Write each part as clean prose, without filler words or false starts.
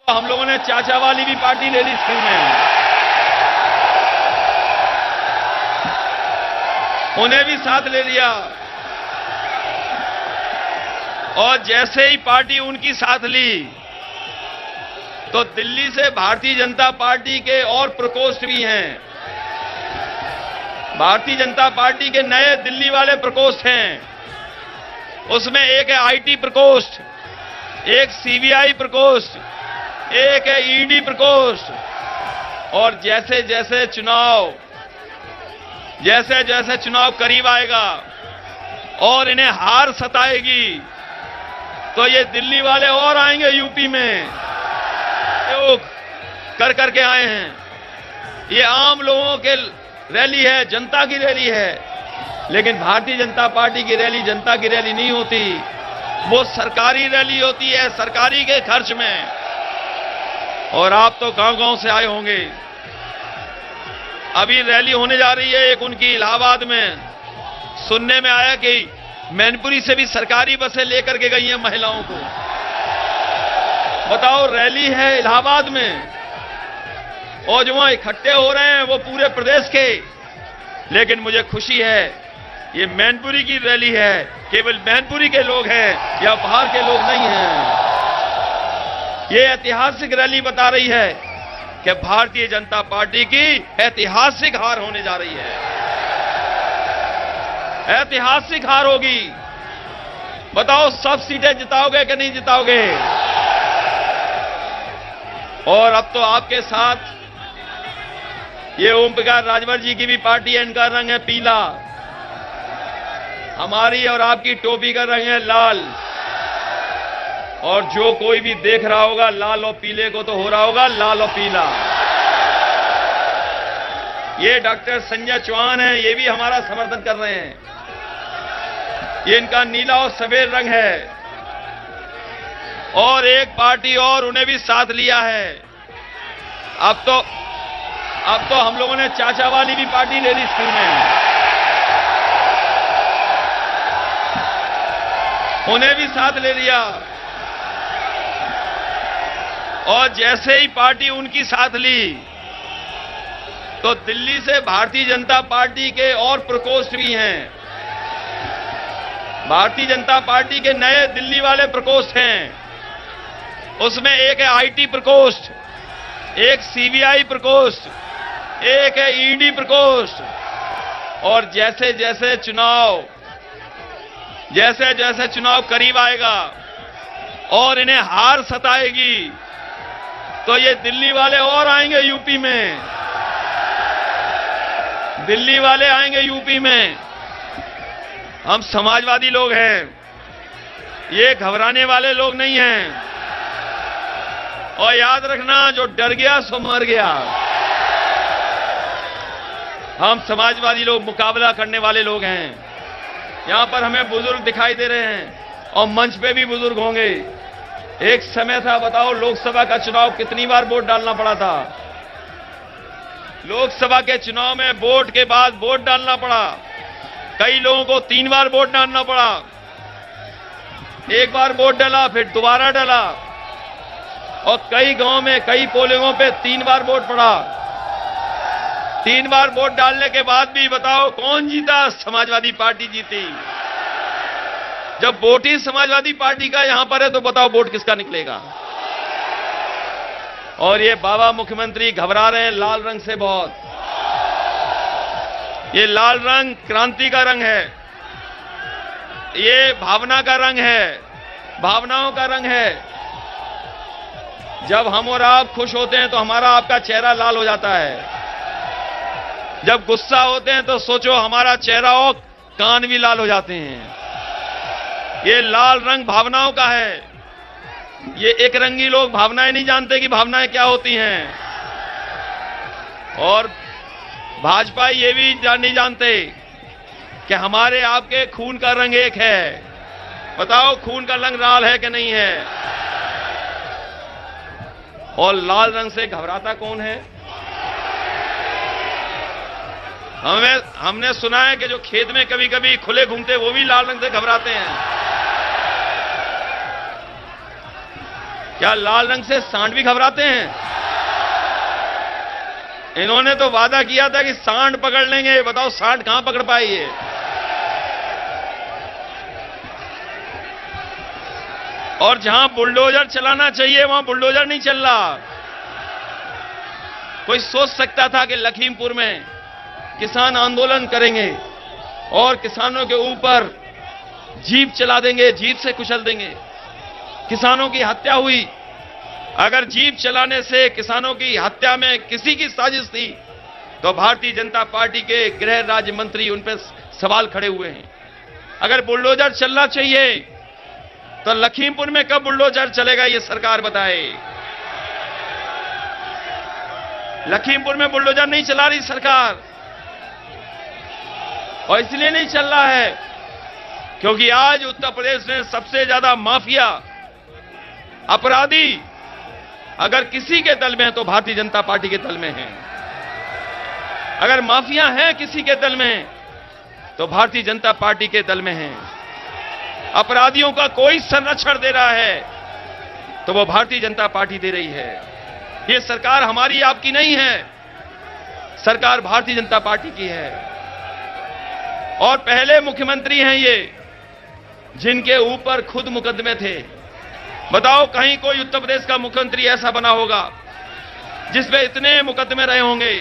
हम लोगों ने चाचा वाली भी पार्टी ले ली स्कूल में, उन्हें भी साथ ले लिया। और जैसे ही पार्टी उनकी साथ ली तो दिल्ली से भारतीय जनता पार्टी के और प्रकोष्ठ भी हैं। भारतीय जनता पार्टी के नए दिल्ली वाले प्रकोष्ठ हैं। उसमें एक है आईटी प्रकोष्ठ, एक सीबीआई प्रकोष्ठ, एक है ईडी प्रकोष्ठ। और जैसे जैसे चुनाव करीब आएगा और इन्हें हार सताएगी तो ये दिल्ली वाले और आएंगे यूपी में, योग कर करके आए हैं। ये आम लोगों के रैली है, जनता की रैली है। लेकिन भारतीय जनता पार्टी की रैली जनता की रैली नहीं होती, वो सरकारी रैली होती है, सरकारी के खर्च में। और आप तो गांव-गांव से आए होंगे। अभी रैली होने जा रही है एक उनकी इलाहाबाद में। सुनने में आया कि मैनपुरी से भी सरकारी बसें लेकर के गई हैं महिलाओं को। बताओ, रैली है इलाहाबाद में और जो वहां इकट्ठे हो रहे हैं वो पूरे प्रदेश के। लेकिन मुझे खुशी है ये मैनपुरी की रैली है, केवल मैनपुरी के लोग हैं या बाहर के लोग नहीं हैं। ये ऐतिहासिक रैली बता रही है कि भारतीय जनता पार्टी की ऐतिहासिक हार होने जा रही है, ऐतिहासिक हार होगी। बताओ, सब सीटें जिताओगे कि नहीं जिताओगे? और अब तो आपके साथ ये ओम प्रकाश राजभर जी की भी पार्टी है, इनका रंग है पीला। हमारी और आपकी टोपी का रंग है लाल। और जो कोई भी देख रहा होगा लाल और पीले को, तो हो रहा होगा लाल और पीला। ये डॉक्टर संजय चौहान है, ये भी हमारा समर्थन कर रहे हैं। ये इनका नीला और सफेद रंग है। और एक पार्टी और उन्हें भी साथ लिया है। अब तो हम लोगों ने चाचा वाली भी पार्टी ले ली स्कूल में, उन्हें भी साथ ले लिया। और जैसे ही पार्टी उनकी साथ ली तो दिल्ली से भारतीय जनता पार्टी के और प्रकोष्ठ भी हैं। भारतीय जनता पार्टी के नए दिल्ली वाले प्रकोष्ठ हैं। उसमें एक है आईटी प्रकोष्ठ, एक सीबीआई प्रकोष्ठ, एक है ईडी प्रकोष्ठ। और जैसे जैसे चुनाव करीब आएगा और इन्हें हार सताएगी तो ये दिल्ली वाले और आएंगे यूपी में, दिल्ली वाले आएंगे यूपी में। हम समाजवादी लोग हैं, ये घबराने वाले लोग नहीं हैं। और याद रखना, जो डर गया सो मर गया। हम समाजवादी लोग मुकाबला करने वाले लोग हैं। यहां पर हमें बुजुर्ग दिखाई दे रहे हैं और मंच पे भी बुजुर्ग होंगे। एक समय था, बताओ, लोकसभा का चुनाव कितनी बार वोट डालना पड़ा था? लोकसभा के चुनाव में वोट के बाद वोट डालना पड़ा। कई लोगों को 3 बार वोट डालना पड़ा। एक बार वोट डाला, फिर दोबारा डाला। और कई गांव में, कई पोलिंगों पे 3 बार वोट पड़ा। 3 बार वोट डालने के बाद भी बताओ कौन जीता? समाजवादी पार्टी जीती। जब वोट ही समाजवादी पार्टी का यहां पर है तो बताओ वोट किसका निकलेगा? और ये बाबा मुख्यमंत्री घबरा रहे हैं लाल रंग से बहुत। ये लाल रंग क्रांति का रंग है, ये भावना का रंग है, भावनाओं का रंग है। जब हम और आप खुश होते हैं तो हमारा आपका चेहरा लाल हो जाता है। जब गुस्सा होते हैं तो सोचो हमारा चेहरा और कान भी लाल हो जाते हैं। ये लाल रंग भावनाओं का है। ये एक रंगी लोग भावनाएं नहीं जानते कि भावनाएं क्या होती हैं। और भाजपा ये भी नहीं जानते कि हमारे आपके खून का रंग एक है। बताओ, खून का रंग लाल है कि नहीं है? और लाल रंग से घबराता कौन है? हमने सुना है कि जो खेत में कभी कभी खुले घूमते वो भी लाल रंग से घबराते हैं। क्या लाल रंग से सांड भी घबराते हैं? इन्होंने तो वादा किया था कि सांड पकड़ लेंगे, बताओ सांड कहां पकड़ पाई है? और जहां बुलडोजर चलाना चाहिए वहां बुलडोजर नहीं चल रहा। कोई सोच सकता था कि लखीमपुर में किसान आंदोलन करेंगे और किसानों के ऊपर जीप चला देंगे, जीप से कुचल देंगे। किसानों की हत्या हुई। अगर जीप चलाने से किसानों की हत्या में किसी की साजिश थी तो भारतीय जनता पार्टी के गृह राज्य मंत्री उन पर सवाल खड़े हुए हैं। अगर बुलडोजर चलना चाहिए तो लखीमपुर में कब बुलडोजर चलेगा ये सरकार बताए। लखीमपुर में बुलडोजर नहीं चला रही सरकार, और इसलिए नहीं चल रहा है क्योंकि आज उत्तर प्रदेश में सबसे ज्यादा माफिया अपराधी अगर किसी के दल में है तो भारतीय जनता पार्टी के दल में है। अगर माफिया है किसी के दल में तो भारतीय जनता पार्टी के दल में है। अपराधियों का कोई संरक्षण दे रहा है तो वो भारतीय जनता पार्टी दे रही है। ये सरकार हमारी आपकी नहीं है, सरकार भारतीय जनता पार्टी की है। और पहले मुख्यमंत्री हैं ये जिनके ऊपर खुद मुकदमे थे। बताओ कहीं कोई उत्तर प्रदेश का मुख्यमंत्री ऐसा बना होगा जिसमें इतने मुकदमे रहे होंगे?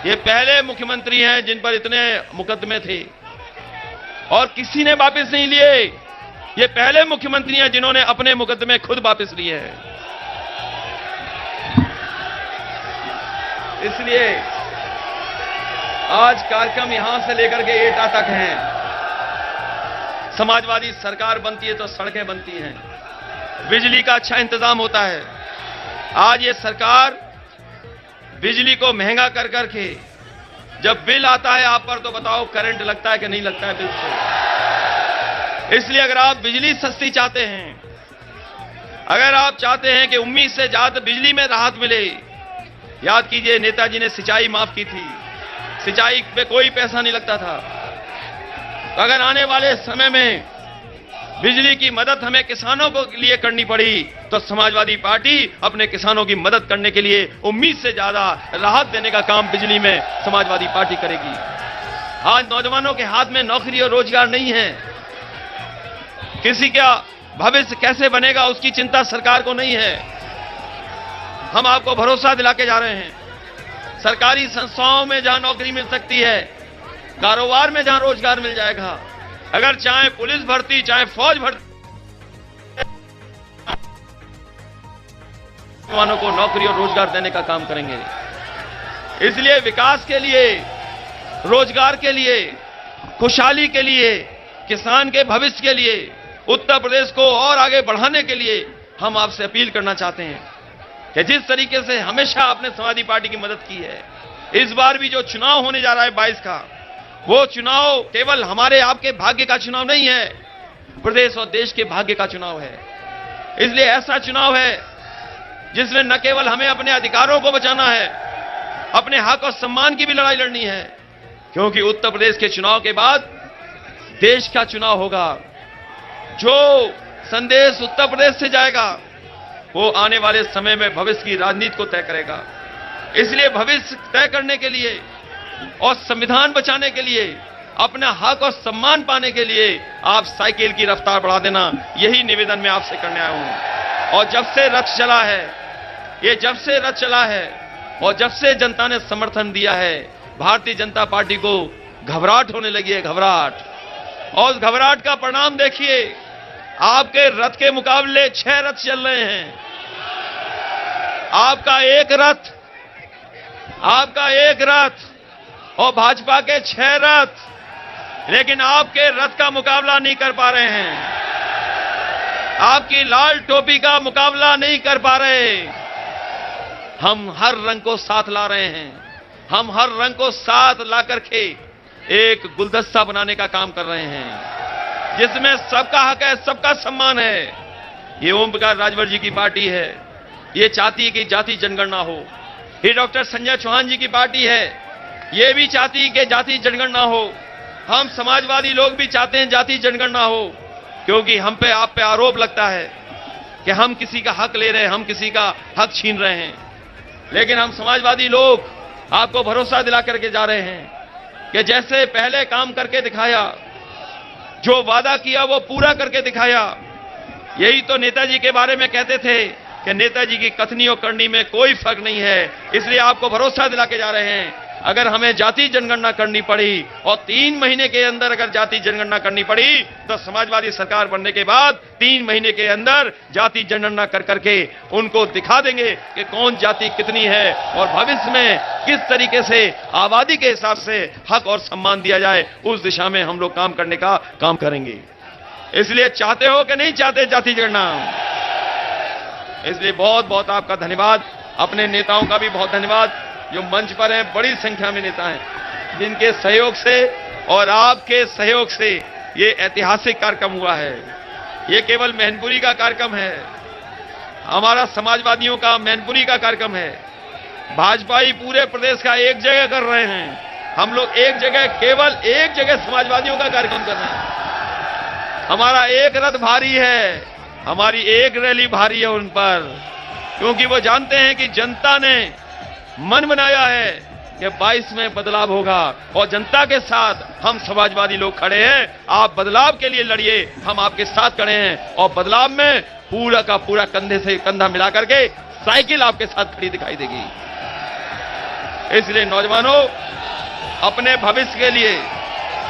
ये पहले मुख्यमंत्री हैं जिन पर इतने मुकदमे थे और किसी ने वापस नहीं लिए। ये पहले मुख्यमंत्री हैं जिन्होंने अपने मुकदमे खुद वापस लिए हैं। इसलिए आज कार्यक्रम यहां से लेकर के एटा तक हैं। समाजवादी सरकार बनती है तो सड़कें बनती हैं, बिजली का अच्छा इंतजाम होता है। आज ये सरकार बिजली को महंगा कर करके जब बिल आता है आप पर तो बताओ करंट लगता है कि नहीं लगता है बिल से। इसलिए अगर आप बिजली सस्ती चाहते हैं, अगर आप चाहते हैं कि उम्मीद से ज्यादा बिजली में राहत मिले, याद कीजिए नेताजी ने सिंचाई माफ की थी, सिंचाई पे कोई पैसा नहीं लगता था। तो अगर आने वाले समय में बिजली की मदद हमें किसानों को लिए करनी पड़ी तो समाजवादी पार्टी अपने किसानों की मदद करने के लिए उम्मीद से ज्यादा राहत देने का काम बिजली में समाजवादी पार्टी करेगी। आज नौजवानों के हाथ में नौकरी और रोजगार नहीं है, किसी का भविष्य कैसे बनेगा उसकी चिंता सरकार को नहीं है। हम आपको भरोसा दिला के जा रहे हैं, सरकारी संस्थाओं में जहां नौकरी मिल सकती है, कारोबार में जहां रोजगार मिल जाएगा, अगर चाहे पुलिस भर्ती चाहे फौज भर्ती, नौजवानों को नौकरी और रोजगार देने का काम करेंगे। इसलिए विकास के लिए, रोजगार के लिए, खुशहाली के लिए, किसान के भविष्य के लिए, उत्तर प्रदेश को और आगे बढ़ाने के लिए हम आपसे अपील करना चाहते हैं कि जिस तरीके से हमेशा आपने समाजवादी पार्टी की मदद की है, इस बार भी जो चुनाव होने जा रहा है 22 का, वो चुनाव केवल हमारे आपके भाग्य का चुनाव नहीं है, प्रदेश और देश के भाग्य का चुनाव है। इसलिए ऐसा चुनाव है जिसमें न केवल हमें अपने अधिकारों को बचाना है, अपने हक और सम्मान की भी लड़ाई लड़नी है, क्योंकि उत्तर प्रदेश के चुनाव के बाद देश का चुनाव होगा। जो संदेश उत्तर प्रदेश से जाएगा वो आने वाले समय में भविष्य की राजनीति को तय करेगा। इसलिए भविष्य तय करने के लिए और संविधान बचाने के लिए, अपना हक और सम्मान पाने के लिए आप साइकिल की रफ्तार बढ़ा देना, यही निवेदन मैं आपसे करने आया हूं। और जब से रथ चला है, ये जब से रथ चला है और जब से जनता ने समर्थन दिया है, भारतीय जनता पार्टी को घबराहट होने लगी है, घबराहट। और उस घबराहट का परिणाम देखिए, आपके रथ के मुकाबले 6 रथ चल रहे हैं। आपका एक रथ और भाजपा के 6 रथ, लेकिन आपके रथ का मुकाबला नहीं कर पा रहे हैं, आपकी लाल टोपी का मुकाबला नहीं कर पा रहे। हम हर रंग को साथ ला रहे हैं, हम हर रंग को साथ ला करके एक गुलदस्ता बनाने का काम कर रहे हैं जिसमें सबका हक है, सबका सम्मान है। ये ओम प्रकाश राजभर जी की पार्टी है, ये चाहती है कि जाति जनगणना हो। ये डॉक्टर संजय चौहान जी की पार्टी है, ये भी चाहती है कि जाति जनगणना हो। हम समाजवादी लोग भी चाहते हैं जाति जनगणना हो, क्योंकि हम पे आप पे आरोप लगता है कि हम किसी का हक ले रहे हैं, हम किसी का हक छीन रहे हैं। लेकिन हम समाजवादी लोग आपको भरोसा दिला करके जा रहे हैं कि जैसे पहले काम करके दिखाया, जो वादा किया वो पूरा करके दिखाया। यही तो नेताजी के बारे में कहते थे कि नेताजी की कथनी और करनी में कोई फर्क नहीं है। इसलिए आपको भरोसा दिला के जा रहे हैं, अगर हमें जाति जनगणना करनी पड़ी और 3 महीने के अंदर अगर जाति जनगणना करनी पड़ी, तो समाजवादी सरकार बनने के बाद 3 महीने के अंदर जाति जनगणना कर करके उनको दिखा देंगे कि कौन जाति कितनी है और भविष्य में किस तरीके से आबादी के हिसाब से हक और सम्मान दिया जाए, उस दिशा में हम लोग काम करने का काम करेंगे। इसलिए चाहते हो कि नहीं चाहते जाति जनगणना? इसलिए बहुत बहुत आपका धन्यवाद। अपने नेताओं का भी बहुत धन्यवाद जो मंच पर हैं, बड़ी संख्या में नेता हैं जिनके सहयोग से और आपके सहयोग से ये ऐतिहासिक कार्यक्रम हुआ है। ये केवल मैनपुरी का कार्यक्रम है, हमारा समाजवादियों का मैनपुरी का कार्यक्रम है। भाजपाई पूरे प्रदेश का एक जगह कर रहे हैं, हम लोग एक जगह, केवल एक जगह समाजवादियों का कार्यक्रम कर रहे हैं। हमारा एक रथ भारी है, हमारी एक रैली भारी है उन पर, क्योंकि वो जानते हैं कि जनता ने मन बनाया है कि 22 में बदलाव होगा और जनता के साथ हम समाजवादी लोग खड़े हैं। आप बदलाव के लिए लड़िए, हम आपके साथ खड़े हैं और बदलाव में पूरा का पूरा कंधे से कंधा मिला करके साइकिल आपके साथ खड़ी दिखाई देगी। इसलिए नौजवानों, अपने भविष्य के लिए,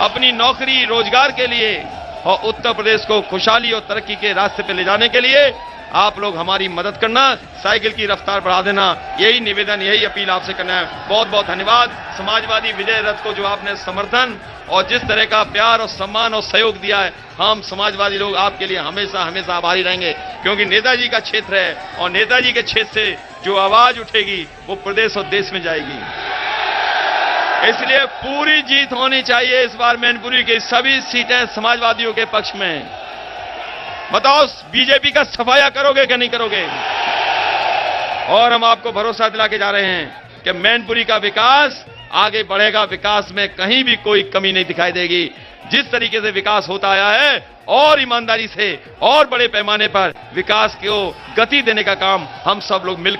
अपनी नौकरी रोजगार के लिए और उत्तर प्रदेश को खुशहाली और तरक्की के रास्ते पे ले जाने के लिए आप लोग हमारी मदद करना, साइकिल की रफ्तार बढ़ा देना, यही निवेदन, यही अपील आपसे करना है। बहुत बहुत धन्यवाद। समाजवादी विजय रथ को जो आपने समर्थन और जिस तरह का प्यार और सम्मान और सहयोग दिया है, हम समाजवादी लोग आपके लिए हमेशा हमेशा आभारी रहेंगे, क्योंकि नेताजी का क्षेत्र है और नेताजी के क्षेत्र से जो आवाज उठेगी वो प्रदेश और देश में जाएगी। इसलिए पूरी जीत होनी चाहिए इस बार मैनपुरी की सभी सीटें समाजवादियों के पक्ष में। बताओ, बीजेपी का सफाया करोगे कि नहीं करोगे? और हम आपको भरोसा दिला के जा रहे हैं कि मैनपुरी का विकास आगे बढ़ेगा, विकास में कहीं भी कोई कमी नहीं दिखाई देगी। जिस तरीके से विकास होता आया है और ईमानदारी से और बड़े पैमाने पर विकास को गति देने का काम हम सब लोग मिलकर